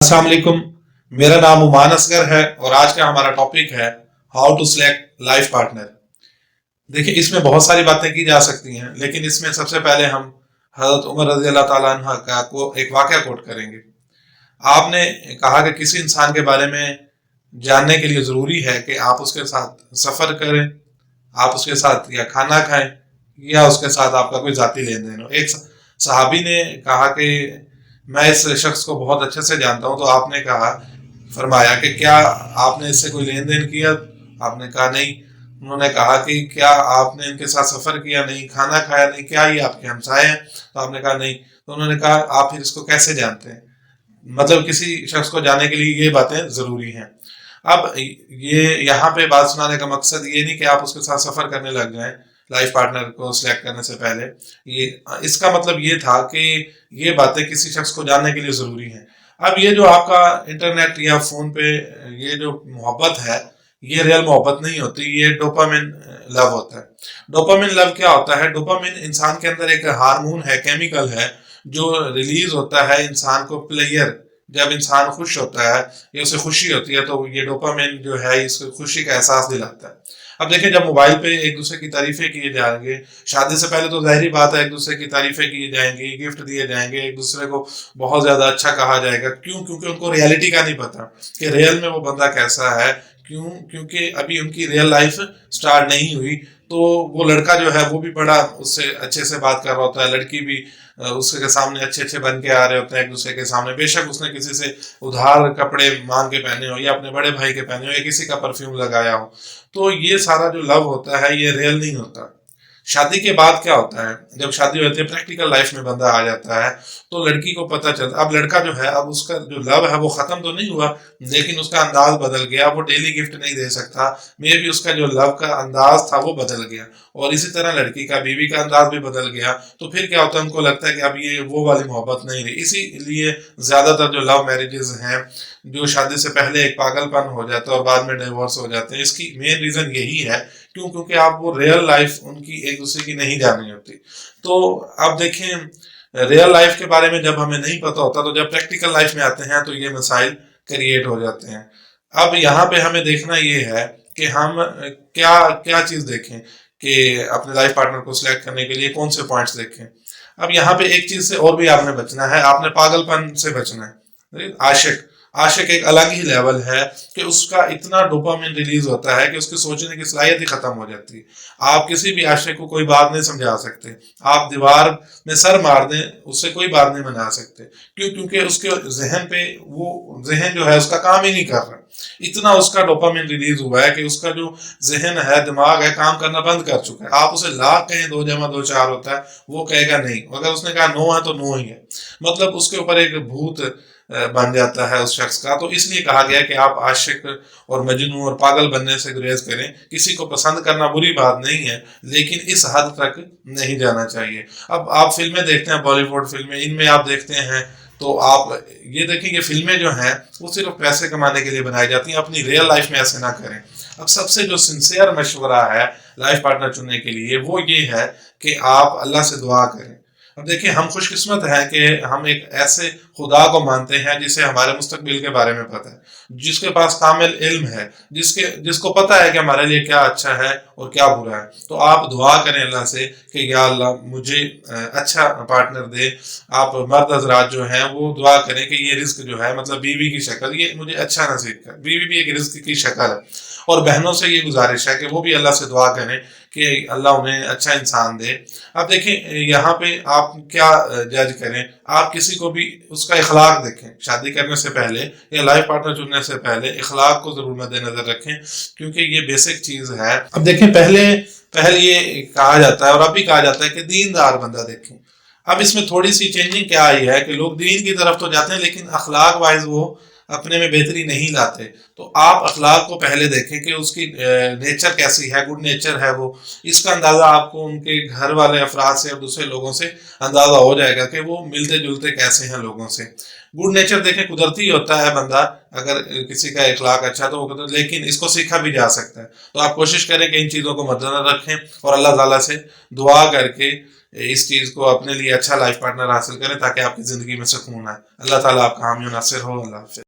अस्सलाम वालेकुम। मेरा नाम उमान असगर है और आज का हमारा टॉपिक है how to select life partner. देखिए, इसमें बहुत सारी बातें की जा सकती हैं, लेकिन इसमें सबसे पहले हम हजरत उमर रजी अल्लाह ताला अन्हा का को एक वाकया कोट करेंगे। आपने कहा कि किसी इंसान के बारे में जानने के लिए ज़रूरी है कि आप उसके साथ सफ़र करें, आप उसके साथ या खाना खाएं या उसके साथ आपका कोई ज़ाती लेन देन हो। एक सहाबी ने कहा कि मैं इस शख्स को बहुत अच्छे से जानता हूं, तो आपने कहा, फरमाया कि क्या आपने इससे कोई लेन देन किया? आपने कहा नहीं। उन्होंने कहा कि क्या आपने इनके साथ सफर किया? नहीं। खाना खाया? नहीं। क्या ये आपके हमसाए हैं? तो आपने कहा नहीं। तो उन्होंने कहा आप फिर इसको कैसे जानते हैं? मतलब किसी शख्स को जानने के लिए ये बातें जरूरी हैं। अब ये यहाँ पे बात सुनाने का मकसद ये नहीं कि आप उसके साथ सफर करने लग जाएं लाइफ पार्टनर को सिलेक्ट करने से पहले। ये इसका मतलब ये था कि ये बातें किसी शख्स को जानने के लिए जरूरी हैं। अब ये जो आपका इंटरनेट या फोन पे ये जो मोहब्बत है, ये रियल मोहब्बत नहीं होती, ये डोपामिन लव होता है। डोपामिन लव क्या होता है? डोपामिन इंसान के अंदर एक हार्मोन है, केमिकल है, जो रिलीज होता है इंसान को प्लेयर जब इंसान खुश होता है या उसे खुशी होती है, तो ये डोपामिन जो है इसको खुशी का एहसास दिलाता है। अब देखिए, जब मोबाइल पे एक दूसरे की तारीफें किए जाएंगे, शादी से पहले तो जाहिर बात है एक दूसरे की तारीफें की जाएंगी, गिफ्ट दिए जाएंगे, एक दूसरे को बहुत ज्यादा अच्छा कहा जाएगा। क्यों? क्योंकि उनको रियलिटी का नहीं पता कि रियल में वो बंदा कैसा है। क्यों? क्योंकि अभी उनकी रियल लाइफ स्टार्ट नहीं हुई। तो वो लड़का जो है वो भी बड़ा उससे अच्छे से बात कर रहा होता है, लड़की भी उसके सामने अच्छे अच्छे बन के आ रहे होते हैं एक दूसरे के सामने। बेशक उसने किसी से उधार कपड़े मांग के पहने हो या अपने बड़े भाई के पहने हो या किसी का परफ्यूम लगाया हो। तो ये सारा जो लव होता है ये रियल नहीं होता। शादी के बाद क्या होता है? जब शादी होती है, प्रैक्टिकल लाइफ में बंदा आ जाता है, तो लड़की को पता चलता, अब लड़का जो है, अब उसका जो लव है वो खत्म तो नहीं हुआ, लेकिन उसका अंदाज बदल गया। वो डेली गिफ्ट नहीं दे सकता, मे भी उसका जो लव का अंदाज था वो बदल गया। और इसी तरह लड़की का, बीवी का अंदाज भी बदल गया। तो फिर क्या होता है? उनको लगता है कि अब ये वो वाली मोहब्बत नहीं रही। इसीलिए ज्यादातर जो लव मैरिजेस हैं, जो शादी से पहले एक पागलपन हो जाता है और बाद में डिवोर्स हो जाते हैं, इसकी मेन रीजन यही है। क्यों? क्योंकि आप वो रियल लाइफ उनकी एक दूसरे की नहीं जानी होती। तो अब देखें, रियल लाइफ के बारे में जब हमें नहीं पता होता, तो जब प्रैक्टिकल लाइफ में आते हैं तो ये मसाइल क्रिएट हो जाते हैं। अब यहाँ पे हमें देखना ये है कि हम क्या क्या चीज देखें कि अपने लाइफ पार्टनर को सिलेक्ट करने के लिए कौन से पॉइंट्स देखें। अब यहाँ पे एक चीज से और भी आपने बचना है, आपने पागलपन से बचना है। आशिक आशिक एक अलग ही लेवल है कि उसका इतना डोपामिन रिलीज होता है कि उसकी सोचने की सलाहियत ही खत्म हो जाती है। आप किसी भी आशिक को कोई बात नहीं समझा सकते, आप दीवार में सर मार दें उससे कोई बात नहीं मना सकते। क्यों? क्योंकि उसके जहन पे वो जहन जो है उसका काम ही नहीं कर रहा। इतना उसका डोपामिन रिलीज हुआ है कि उसका जो जहन है, दिमाग है, काम करना बंद कर चुका है। आप उसे लाख कहें 2 जमा 2 4 होता है, वो कहेगा नहीं। अगर उसने कहा नो है तो नो ही है। मतलब उसके ऊपर एक भूत बन जाता है उस शख्स का। तो इसलिए कहा गया कि आप आशिक और मजनू और पागल बनने से गुरेज करें। किसी को पसंद करना बुरी बात नहीं है, लेकिन इस हद तक नहीं जाना चाहिए। अब आप फिल्में देखते हैं, बॉलीवुड फिल्में, इनमें आप देखते हैं तो आप ये देखें कि फिल्में जो हैं वो सिर्फ पैसे कमाने के लिए बनाई जाती हैं। अपनी रियल लाइफ में ऐसे ना करें। अब सबसे जो सिंसियर मशवरा है लाइफ पार्टनर चुनने के लिए वो ये है कि आप अल्लाह से दुआ करें। अब देखिए, हम खुशकिस्मत हैं कि हम एक ऐसे खुदा को मानते हैं जिसे हमारे मुस्तकबिल के बारे में पता है, जिसके पास कामिल इल्म है, जिसको पता है कि हमारे लिए क्या अच्छा है और क्या बुरा है। तो आप दुआ करें अल्लाह से कि या अल्लाह मुझे अच्छा पार्टनर दे। आप मर्द हजरात जो हैं वो दुआ करें कि ये रिस्क जो है, मतलब बीवी की शक्ल, ये मुझे अच्छा नसीब कर। बीवी भी एक रिस्क की शक्ल है। और बहनों से ये गुजारिश है कि वो भी अल्लाह से दुआ करें कि अल्लाह उन्हें अच्छा इंसान दे। अब देखें, यहाँ पे आप क्या जज करें, आप किसी को भी उसका इखलाक देखें। शादी करने से पहले या लाइफ पार्टनर चुनने से पहले इखलाक को जरूर मद्देनजर रखें, क्योंकि ये बेसिक चीज है। अब देखें, पहले ये कहा जाता है और अब भी कहा जाता है कि दीनदार बंदा देखें। अब इसमें थोड़ी सी चेंजिंग क्या आई है कि लोग दीन की तरफ तो जाते हैं, लेकिन अखलाक वाइज वो अपने में बेहतरी नहीं लाते। तो आप अखलाक को पहले देखें कि उसकी नेचर कैसी है, गुड नेचर है वो। इसका अंदाजा आपको उनके घर वाले अफराद से और दूसरे लोगों से अंदाजा हो जाएगा कि वो मिलते जुलते कैसे हैं लोगों से। गुड नेचर देखें, कुदरती होता है बंदा, अगर किसी का इखलाक अच्छा तो वो, लेकिन इसको सीखा भी जा सकता है। तो आप कोशिश करें कि इन चीज़ों को मद्देनजर रखें और अल्लाह ताला से दुआ करके اس چیز کو اپنے لیے اچھا لائف پارٹنر حاصل کریں تاکہ آپ کی زندگی میں سکون آئے. اللہ تعالیٰ آپ کا حامی و ناصر ہو. اللہ حافظ.